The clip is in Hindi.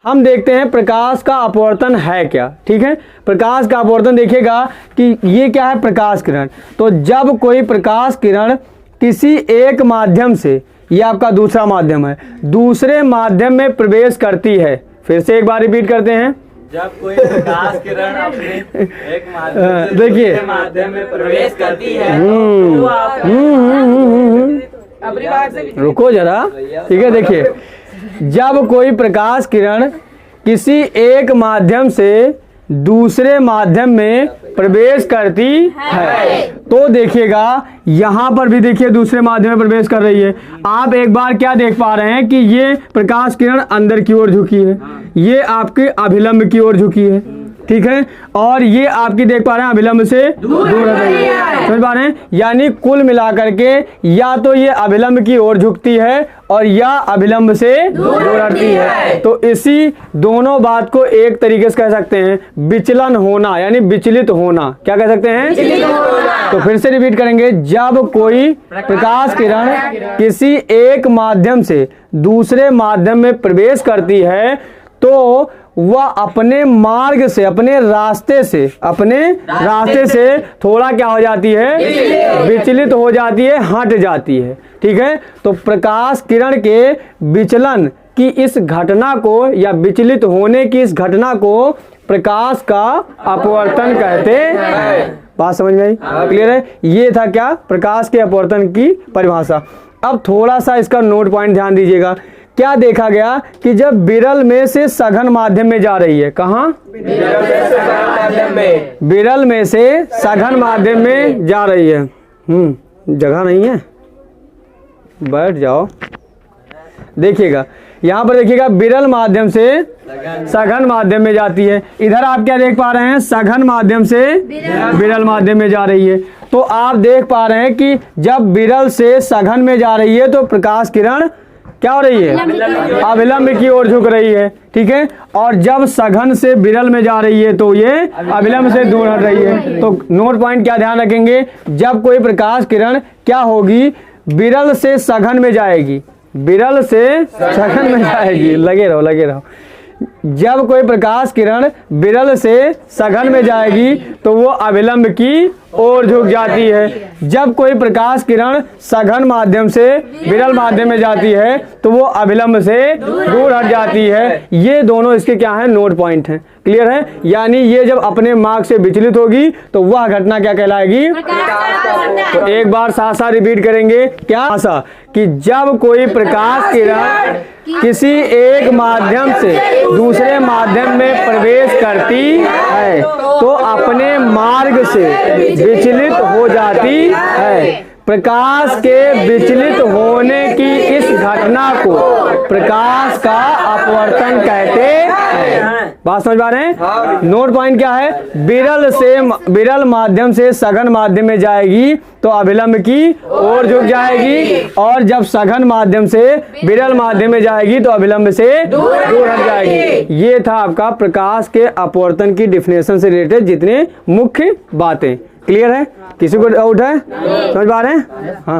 हम देखते हैं प्रकाश का अपवर्तन है क्या। ठीक है, प्रकाश का अपवर्तन देखिएगा कि ये क्या है, प्रकाश किरण। तो जब कोई प्रकाश किरण किसी एक माध्यम से, ये आपका दूसरा माध्यम है, दूसरे माध्यम में प्रवेश करती है। फिर से एक बार रिपीट करते हैं, जब कोई प्रकाश किरण अपने एक माध्यम देखिए माध्यम में प्रवेश करती है तो आप रुको जरा। ठीक है, देखिए जब कोई प्रकाश किरण किसी एक माध्यम से दूसरे माध्यम में प्रवेश करती है तो देखिएगा यहाँ पर भी देखिए दूसरे माध्यम में प्रवेश कर रही है। आप एक बार क्या देख पा रहे हैं कि ये प्रकाश किरण अंदर की ओर झुकी है, ये आपके अभिलंब की ओर झुकी है। ठीक है, और ये आपकी देख पा रहे हैं अभिलंब से दूर हट रही है। समझ पा रहे हैं, यानी कुल मिलाकर के या तो ये अभिलंब की ओर झुकती है और या अभिलंब से दूर हटती है। तो इसी दोनों बात को एक तरीके से कह सकते हैं विचलन होना, यानी विचलित होना। क्या कह सकते हैं? तो फिर से रिपीट करेंगे, जब कोई प्रकाश किरण किसी एक माध्यम से दूसरे माध्यम में प्रवेश करती है तो वह अपने मार्ग से, अपने रास्ते से थोड़ा क्या हो जाती है, विचलित हो जाती है, हट जाती है। ठीक है, तो प्रकाश किरण के विचलन की इस घटना को या विचलित होने की इस घटना को प्रकाश का अपवर्तन कहते हैं। बात समझ में आई? क्लियर है? ये था क्या, प्रकाश के अपवर्तन की परिभाषा। अब थोड़ा सा इसका नोट पॉइंट ध्यान दीजिएगा। क्या देखा गया कि जब विरल में से सघन माध्यम में जा रही है, कहाँ? विरल में से सघन माध्यम में जा रही है। जगह नहीं है, बैठ जाओ। देखिएगा यहाँ पर, देखिएगा विरल माध्यम से सघन माध्यम में जाती है। इधर आप क्या देख पा रहे हैं, सघन माध्यम से विरल माध्यम में जा रही है। तो आप देख पा रहे हैं कि जब विरल से सघन में जा रही है तो प्रकाश किरण क्या हो रही है, अभिलंब की ओर झुक रही है। ठीक है, और जब सघन से विरल में जा रही है तो ये अभिलंब से दूर हट रही है। तो नोट पॉइंट क्या ध्यान रखेंगे, जब कोई प्रकाश किरण क्या होगी, विरल से सघन में जाएगी, विरल से सघन में जाएगी। लगे रहो। जब कोई प्रकाश किरण विरल से सघन में जाएगी तो वो अभिलंब की ओर झुक जाती है। जब कोई प्रकाश किरण सघन माध्यम से विरल माध्यम में जाती है तो वो अभिलंब से दूर हट जाती है। ये दोनों इसके क्या हैं, नोट पॉइंट हैं। क्लियर है? यानी ये जब अपने मार्ग से विचलित होगी तो वह घटना क्या कहलाएगी? तो एक बार साथ साथ रिपीट करेंगे, क्या ऐसा कि जब कोई प्रकाश किरण किसी एक माध्यम से दूसरे माध्यम में प्रवेश करती है तो अपने मार्ग से विचलित हो जाती है। प्रकाश के विचलित होने की इस घटना को प्रकाश का अपवर्तन कहते हैं। बात समझ पा रहे हैं? नोट पॉइंट क्या है, विरल माध्यम से सघन माध्यम में जाएगी तो अभिलंब की ओर झुक जाएगी, और जब सघन माध्यम से विरल माध्यम में जाएगी तो अभिलंब से दूर हट जाएगी। ये था आपका प्रकाश के अपवर्तन की डिफिनेशन से रिलेटेड जितने मुख्य बातें। क्लियर है? किसी को डाउट है? समझ पा रहे हैं? हाँ।